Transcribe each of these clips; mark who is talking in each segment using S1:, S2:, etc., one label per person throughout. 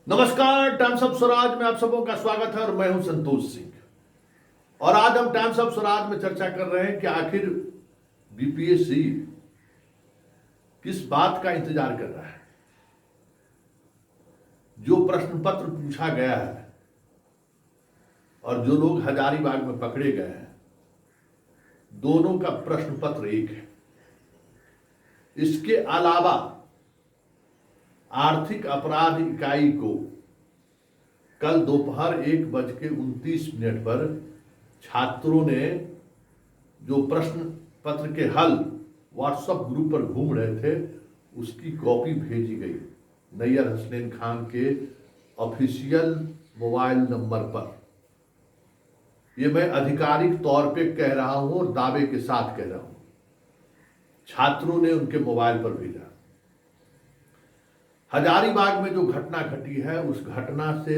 S1: नमस्कार, times of Swaraj में आप सबों का स्वागत है और मैं हूं संतोष सिंह। और आज हम टाइम्स ऑफ स्वराज में चर्चा कर रहे हैं कि आखिर बीपीएससी किस बात का इंतजार कर रहा है। जो प्रश्न पत्र पूछा गया है और जो लोग हजारीबाग में पकड़े गए हैं, दोनों का प्रश्न पत्र एक है। इसके अलावा आर्थिक अपराध इकाई को कल दोपहर 1:29 पर छात्रों ने जो प्रश्न पत्र के हल व्हाट्सएप ग्रुप पर घूम रहे थे, उसकी कॉपी भेजी गई नैयर हसनैन खान के ऑफिशियल मोबाइल नंबर पर। यह मैं आधिकारिक तौर पे कह रहा हूं और दावे के साथ कह रहा हूं। छात्रों ने उनके मोबाइल पर भेजा। हजारीबाग में जो घटना घटी है, उस घटना से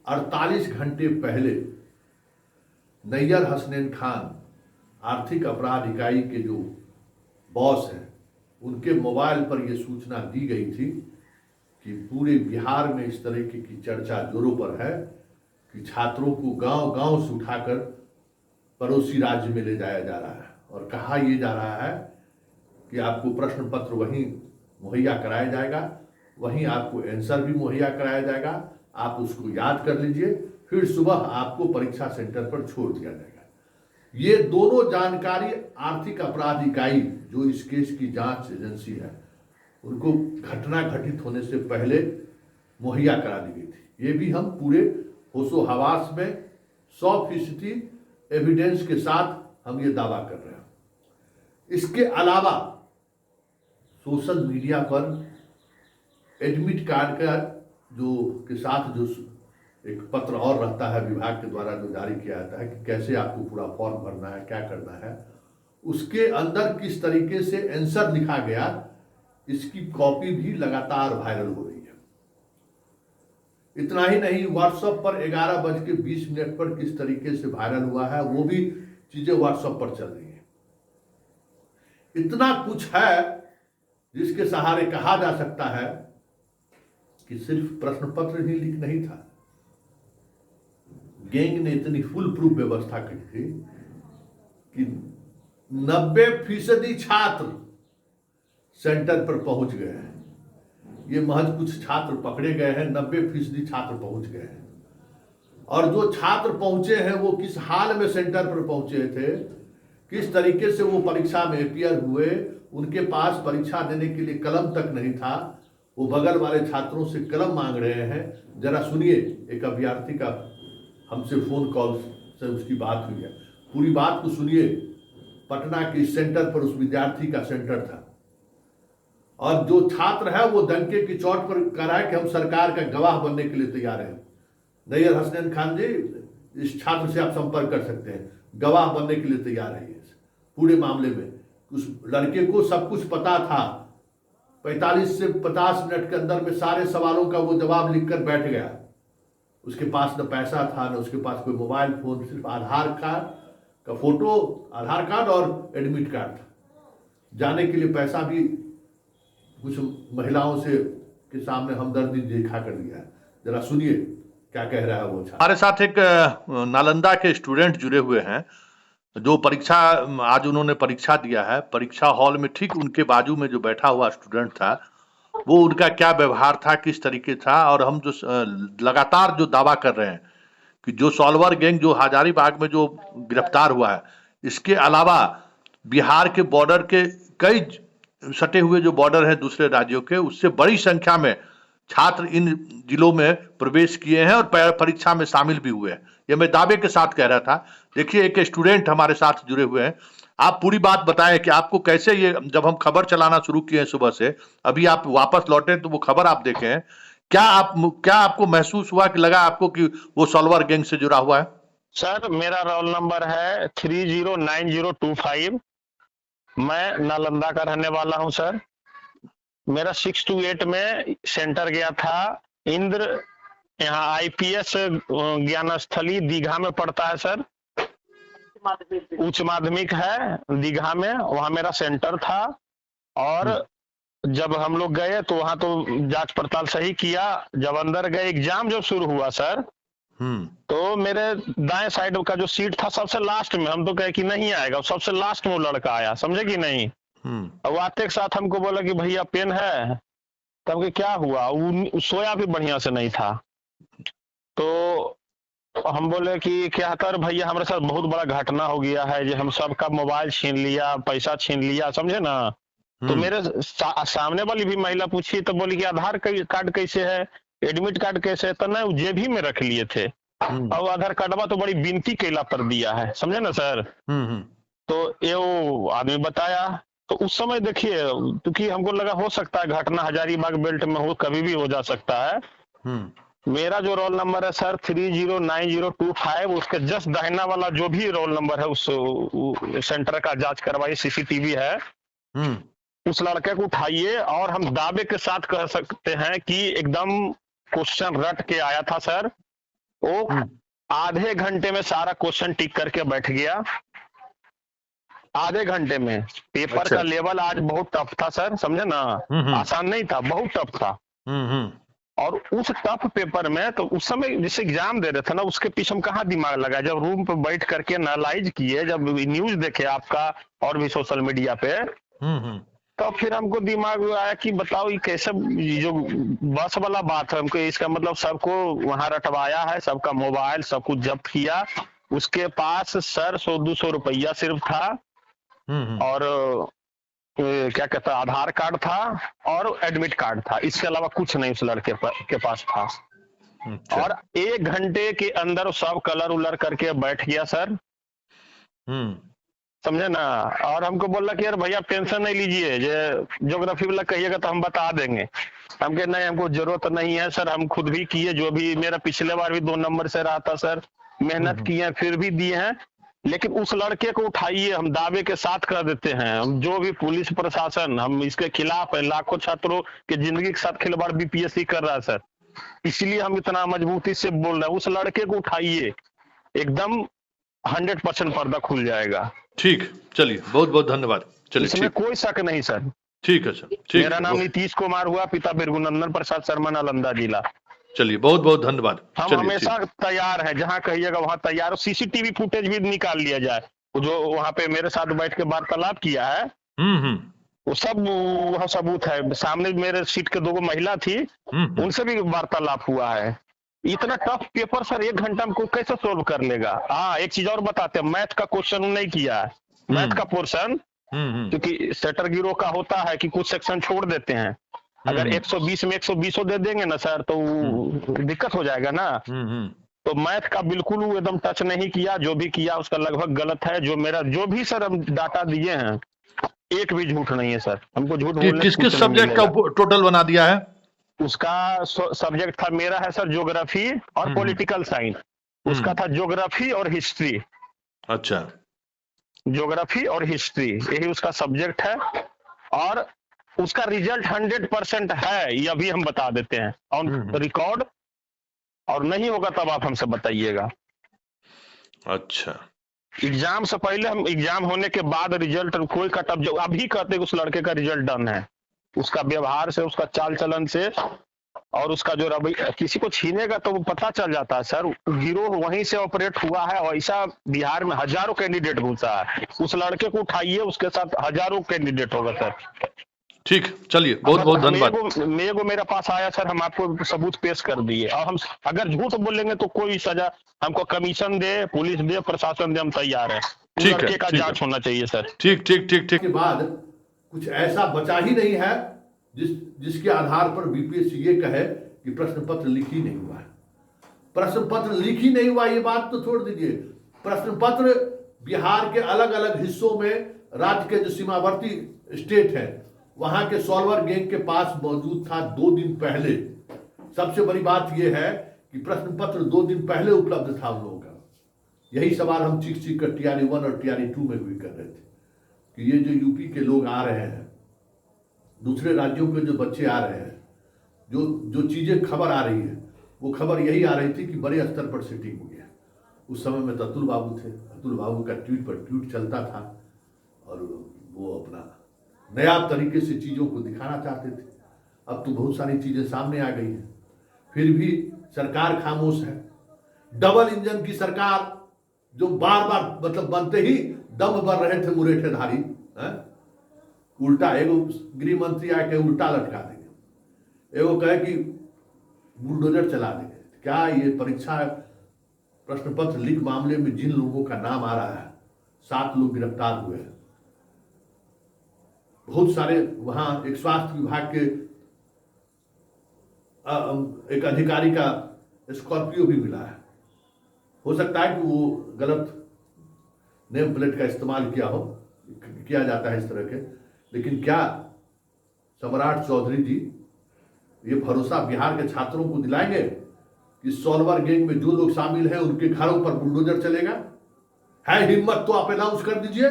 S1: 48 घंटे पहले नैयर हसनैन खान आर्थिक अपराध इकाई के जो बॉस हैं, उनके मोबाइल पर यह सूचना दी गई थी कि पूरे बिहार में इस तरह की चर्चा जोरों पर है कि छात्रों को गांव-गांव से उठाकर पड़ोसी राज्य में ले जाया जा रहा है और कहा यह जा रहा है कि आपको प्रश्न पत्र वहीं मुहैया कराया जाएगा, वहीं आपको आंसर भी मुहैया कराया जाएगा, आप उसको याद कर लीजिए, फिर सुबह आपको परीक्षा सेंटर पर छोड़ दिया जाएगा। ये दोनों जानकारी आर्थिक अपराध इकाई जो इस केस की जांच एजेंसी है, उनको घटना घटित होने से पहले मुहैया करा दी गई थी। ये भी हम पूरे होशो हवास में 100% एविडेंस के साथ हम ये दावा कर रहे हैं। इसके अलावा सोशल मीडिया पर एडमिट कार्ड का जो के साथ जो एक पत्र और रहता है विभाग के द्वारा जो जारी किया जाता है कि कैसे आपको पूरा फॉर्म भरना है, क्या करना है, उसके अंदर किस तरीके से आंसर लिखा गया, इसकी कॉपी भी लगातार वायरल हो रही है। इतना ही नहीं, व्हाट्सएप पर 11:20 पर किस तरीके से वायरल हुआ है, वो भी चीजें व्हाट्सएप पर चल रही है। इतना कुछ है जिसके सहारे कहा जा सकता है कि सिर्फ प्रश्न पत्र ही लीक नहीं था। गैंग ने इतनी फुल प्रूफ व्यवस्था की थी कि 90% छात्र सेंटर पर पहुंच गए हैं। ये महज कुछ छात्र पकड़े गए हैं, 90% छात्र पहुंच गए हैं। और जो छात्र पहुंचे हैं वो किस हाल में सेंटर पर पहुंचे थे, किस तरीके से वो परीक्षा में अपियर हुए, उनके पास परीक्षा देने के लिए कलम तक नहीं था, वो बगल वाले छात्रों से कलम मांग रहे हैं। जरा सुनिए, एक अभ्यर्थी का हमसे फोन कॉल से उसकी बात हुई है, पूरी बात को सुनिए। पटना के सेंटर पर उस विद्यार्थी का सेंटर था और जो छात्र है वो डंके की चोट पर कह रहा है कि हम सरकार का गवाह बनने के लिए तैयार हैं। नैयर हसनैन खान जी, इस छात्र से आप संपर्क कर सकते हैं, गवाह बनने के लिए तैयार है। पूरे मामले में उस लड़के को सब कुछ पता था। 45 से 50 मिनट के अंदर में सारे सवालों का वो जवाब लिखकर बैठ गया। उसके पास न पैसा था, न उसके पास कोई मोबाइल फोन, सिर्फ आधार कार्ड का फोटो, आधार कार्ड और एडमिट कार्ड था। जाने के लिए पैसा भी कुछ महिलाओं से के सामने हमदर्दी दिखा कर दिया। जरा सुनिए क्या कह रहा है वो छात्र।
S2: हमारे साथ एक नालंदा के स्टूडेंट जुड़े हुए हैं जो परीक्षा आज उन्होंने परीक्षा दिया है। परीक्षा हॉल में ठीक उनके बाजू में जो बैठा हुआ स्टूडेंट था, वो उनका क्या व्यवहार था, किस तरीके था, और हम जो लगातार जो दावा कर रहे हैं कि जो सॉल्वर गैंग जो हजारीबाग में जो गिरफ्तार हुआ है, इसके अलावा बिहार के बॉर्डर के कई सटे हुए जो बॉर्डर है दूसरे राज्यों के, उससे बड़ी संख्या में छात्र इन जिलों में प्रवेश किए हैं और परीक्षा में शामिल भी हुए हैं। ये मैं दावे के साथ कह रहा था। देखिए, एक स्टूडेंट हमारे साथ जुड़े हुए हैं। आप पूरी बात बताएं कि आपको कैसे ये, जब हम खबर चलाना शुरू किए सुबह से, अभी आप वापस लौटे तो वो खबर आप देखें, क्या आपको महसूस हुआ कि लगा आपको कि वो सॉल्वर गैंग से जुड़ा हुआ है?
S3: सर, मेरा रोल नंबर है 309025। मैं नालंदा का रहने वाला हूं सर। मेरा 6 to 8 में सेंटर गया था। इंद्र यहाँ आईपीएस ज्ञान स्थली दीघा में पड़ता है सर, उच्च माध्यमिक है दीघा में, वहां मेरा सेंटर था। और जब हम लोग गए तो वहां तो जांच पड़ताल सही किया। जब अंदर गए, एग्जाम जब शुरू हुआ सर, तो मेरे दाएं साइड का जो सीट था सबसे लास्ट में, हम तो कहे कि नहीं आएगा, सबसे लास्ट में वो लड़का आया, समझे कि नहीं। अब आते के साथ हमको बोला कि भैया पेन है। तब कि क्या हुआ, वो सोया भी बढ़िया से नहीं था। तो हम बोले कि क्या कर भैया, हमारे साथ बहुत बड़ा घटना हो गया है, जो हम सबका मोबाइल छीन लिया, पैसा छीन लिया, समझे ना। तो मेरे सामने वाली भी महिला पूछी तो बोली कि आधार कार्ड कैसे है, एडमिट कार्ड कैसे है, तो ना जेबी में रख लिए थे। और आधार कार्डवा तो बड़ी बिनती केला पर दिया है, समझे ना सर। तो ये वो आदमी बताया। तो उस समय देखिए, क्योंकि हमको लगा हो सकता है घटना हजारीबाग बेल्ट में हो, कभी भी हो जा सकता है। मेरा जो रोल नंबर है सर 309025, उसके जस्ट दाहिना वाला जो भी रोल नंबर है उस सेंटर का जांच करवाइए, सीसीटीवी है। उस लड़के को उठाइए और हम दावे के साथ कह सकते हैं कि एकदम क्वेश्चन रट के आया था सर। वो आधे घंटे में सारा क्वेश्चन टिक करके बैठ गया, आधे घंटे में। पेपर
S2: अच्छा।
S3: का लेवल आज बहुत टफ था सर, समझे ना। आसान नहीं था, बहुत टफ था। और उस टफ पेपर में तो उस समय जिस एग्जाम दे रहे थे ना, उसके पीछे हम कहाँ दिमाग लगा। जब रूम पे बैठ करके एनालाइज किए, जब न्यूज देखे आपका और भी सोशल मीडिया पे, तो फिर हमको दिमाग में आया कि बताओ ये कैसे, जो बस वाला बात है, हमको इसका मतलब सबको वहां रटवाया है, सबका मोबाइल सब कुछ जब्त किया। उसके पास सर 100-200 रुपया सिर्फ था, और क्या कहता है, आधार कार्ड था और एडमिट कार्ड था, इसके अलावा कुछ नहीं उस लड़के के पास था।
S2: अच्छा।
S3: और 1 घंटे के अंदर सब कलर उलर करके बैठ गया सर, समझे ना। और हमको बोला कि यार भैया टेंशन नहीं लीजिए, ज्योग्राफी वाला कहिएगा तो हम बता देंगे। हम कहे नहीं, हमको जरूरत नहीं है सर, हम खुद भी किए, जो भी मेरा पिछले बार भी 2 नंबर से रहा था सर, मेहनत किए हैं फिर भी दिए हैं। लेकिन उस लड़के को उठाइए, हम दावे के साथ कर देते हैं, हम जो भी पुलिस प्रशासन, हम इसके खिलाफ है। लाखों छात्रों की जिंदगी के साथ खिलवाड़ बीपीएससी कर रहा है सर, इसलिए हम इतना मजबूती से बोल रहे हैं। उस लड़के को उठाइए, एकदम 100% पर्दा खुल जाएगा।
S2: ठीक, चलिए बहुत बहुत धन्यवाद। चलिए
S3: इसमें
S2: ठीक,
S3: कोई शक नहीं सर।
S2: ठीक है सर, ठीक
S3: मेरा
S2: है,
S3: नाम
S2: ओके।
S3: नीतीश कुमार हुआ, पिता बिरगुनंदन प्रसाद शर्मा, नालंदा जिला।
S2: चलिए बहुत बहुत धन्यवाद।
S3: हम
S2: चलिए
S3: हमेशा
S2: ठीक।
S3: तैयार हैं, जहां कहिएगा वहां तैयार। सीसीटीवी फुटेज भी निकाल लिया जाए, जो वहां पे मेरे साथ बैठ के वार्तालाप किया है, वो सब वहाँ सबूत है। सामने मेरे सीट के 2 महिला थी, उनसे भी वार्तालाप हुआ है। इतना टफ पेपर सर 1 घंटा में कोई कैसे सोल्व कर लेगा। हाँ, एक चीज और बताते हैं, मैथ का क्वेश्चन नहीं किया है। मैथ का पोर्शन, क्योंकि सेटर गिरो का होता है कि कुछ सेक्शन छोड़ देते हैं। अगर 120 में 120 दे देंगे ना सर, तो दिक्कत हो जाएगा ना। तो मैथ का बिल्कुल वो एकदम टच नहीं किया, जो भी किया उसका लगभग गलत है। जो मेरा जो भी सर हम डाटा दिए हैं, एक भी झूठ नहीं है सर, हमको झूठ बोलने
S2: किस
S3: से
S2: किस
S3: कुछ नहीं
S2: सब्जेक्ट का
S3: मिलेगा।
S2: टोटल बना दिया है?
S3: उसका सब्जेक्ट था, मेरा है सर ज्योग्राफी और पॉलिटिकल साइंस, उसका था ज्योग्राफी और हिस्ट्री।
S2: अच्छा।
S3: ज्योग्राफी और हिस्ट्री, यही उसका सब्जेक्ट है। और उसका रिजल्ट 100% है, ये अभी हम बता देते हैं ऑन रिकॉर्ड। और नहीं होगा तब आप हमसे बताइएगा।
S2: अच्छा।
S3: एग्जाम से पहले हम, एग्जाम होने के बाद रिजल्ट कोई कटअप, जो अभी कहते उस लड़के का रिजल्ट डन है, उसका व्यवहार से, उसका चाल चलन से, और उसका जो रवैया, किसी को छीनेगा तो वो पता चल जाता है सर। गिरोह वहीं से ऑपरेट हुआ है, और ऐसा बिहार में हजारों कैंडिडेट घुसा है। उस लड़के को उठाइए, उसके साथ हजारों कैंडिडेट होगा सर।
S2: ठीक, चलिए बहुत बहुत धन्यवाद।
S3: मेरे पास आया सर, हम आपको सबूत पेश कर दिए। और हम अगर झूठ बोलेंगे तो कोई सजा, हमको कमीशन दे, पुलिस दे, प्रशासन दे, हम तैयार है।
S2: ठीक है,
S3: लड़के का
S2: ठीक है।
S3: जांच होना चाहिए सर।
S2: ठीक ठीक ठीक ठीक।
S1: के बाद कुछ ऐसा बचा ही नहीं है जिसके आधार पर बीपीएससी ये कहे कि प्रश्न पत्र लीक ही नहीं हुआ है। प्रश्न पत्र लीक ही नहीं हुआ, ये बात तो छोड़ दीजिए। प्रश्न पत्र बिहार के अलग अलग हिस्सों में, राज्य के जो सीमावर्ती स्टेट है, वहां के सॉल्वर गैंग के पास मौजूद था 2 दिन पहले। सबसे बड़ी बात यह है कि प्रश्न पत्र 2 दिन पहले उपलब्ध था उन लोगों का। यही सवाल हम चीख चीख कर टीआरई 1 और टीआरई 2 में भी कर रहे थे कि ये जो यूपी के लोग आ रहे हैं, दूसरे राज्यों के जो बच्चे आ रहे हैं, जो चीजें खबर आ रही है, वो खबर यही आ रही थी कि बड़े स्तर पर सेटिंग हुई है। उस समय में तो अतुल बाबू थे, अतुल बाबू का ट्वीट पर ट्वीट चलता था, और वो अपना नया तरीके से चीज़ों को दिखाना चाहते थे। अब तो बहुत सारी चीज़ें सामने आ गई हैं, फिर भी सरकार खामोश है। डबल इंजन की सरकार जो बार बार मतलब बनते ही दम भर रहे थे मुरेठेधारी, उल्टा एगो गृह मंत्री आके उल्टा लटका देंगे, एगो कहे कि बुलडोजर चला देंगे। क्या ये परीक्षा प्रश्न पत्र लीक मामले में जिन लोगों का नाम आ रहा है, 7 लोग गिरफ्तार हुए हैं, बहुत सारे वहां एक स्वास्थ्य विभाग के एक अधिकारी का स्कॉर्पियो भी मिला है। हो सकता है कि वो गलत नेम प्लेट का इस्तेमाल किया जाता है इस तरह के, लेकिन क्या सम्राट चौधरी जी ये भरोसा बिहार के छात्रों को दिलाएंगे कि सॉल्वर गैंग में जो लोग शामिल हैं उनके घरों पर बुलडोजर चलेगा? है हिम्मत तो आप अनाउंस कर दीजिए।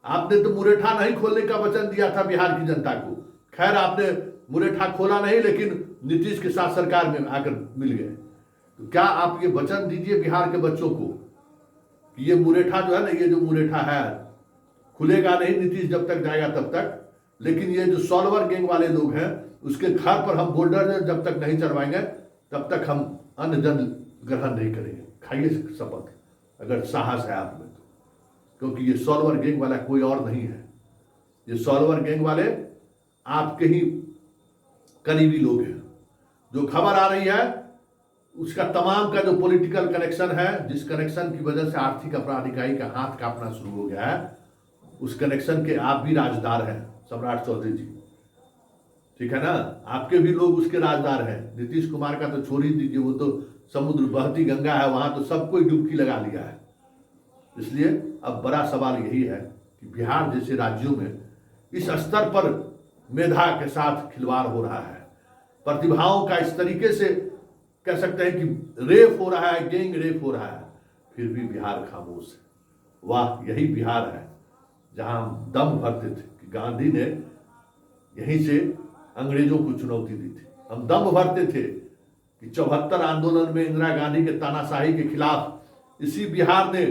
S1: आपने तो मुरेठा नहीं खोलने का वचन दिया था बिहार की जनता को। खैर, आपने मुरेठा खोला नहीं, लेकिन नीतीश के साथ सरकार में आकर मिल गए। तो क्या आप ये वचन दीजिए बिहार के बच्चों को कि ये मुरेठा जो है ना, ये जो मुरेठा है खुलेगा नहीं नीतीश जब तक जाएगा तब तक, लेकिन ये जो सॉल्वर गैंग वाले लोग हैं उसके घर पर हम बुलडोजर जब तक नहीं चलवाएंगे तब तक हम अन्न जल ग्रहण नहीं करेंगे। खाइए शपथ, अगर साहस है आप में तो, क्योंकि ये सॉल्वर गैंग वाला कोई और नहीं है। ये सॉल्वर गैंग वाले आपके ही करीबी लोग हैं। जो खबर आ रही है उसका तमाम का जो पॉलिटिकल कनेक्शन है, जिस कनेक्शन की वजह से आर्थिक अपराध इकाई का हाथ कांपना शुरू हो गया है, उस कनेक्शन के आप भी राजदार हैं सम्राट चौधरी जी, ठीक है ना? आपके भी लोग उसके राजदार हैं। नीतीश कुमार का तो छोड़ ही दीजिए, वो तो समुद्र बहती गंगा है, वहां तो सबको डुबकी लगा लिया है। इसलिए अब बड़ा सवाल यही है कि बिहार जैसे राज्यों में इस स्तर पर मेधा के साथ खिलवाड़ हो रहा है, प्रतिभाओं का इस तरीके से कह सकते हैं कि रेप हो रहा है, गैंग रेप हो रहा है, फिर भी बिहार खामोश है। वाह, यही बिहार है जहां हम दम भरते थे कि गांधी ने यहीं से अंग्रेजों को चुनौती दी थी। हम दम भरते थे कि 74 आंदोलन में इंदिरा गांधी के तानाशाही के खिलाफ इसी बिहार ने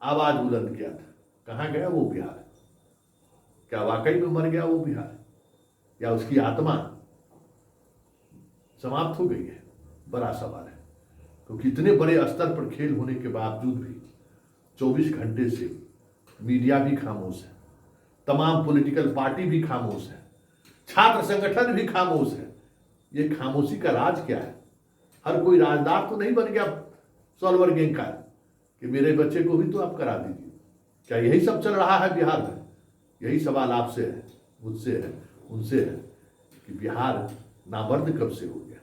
S1: आवाज बुलंद किया था। कहां गया वो बिहार? क्या वाकई में मर गया वो बिहार, या उसकी आत्मा समाप्त हो गई है? बड़ा सवाल है, क्योंकि इतने बड़े स्तर पर खेल होने के बावजूद भी 24 घंटे से मीडिया भी खामोश है, तमाम पॉलिटिकल पार्टी भी खामोश है, छात्र संगठन भी खामोश है। ये खामोशी का राज क्या है? हर कोई राजदार तो नहीं बन गया सॉल्वर गैंग का कि मेरे बच्चे को भी तो आप करा दीजिए। क्या यही सब चल रहा है बिहार में? यही सवाल आपसे है, मुझसे है, उनसे है कि बिहार नामर्द कब से हो गया?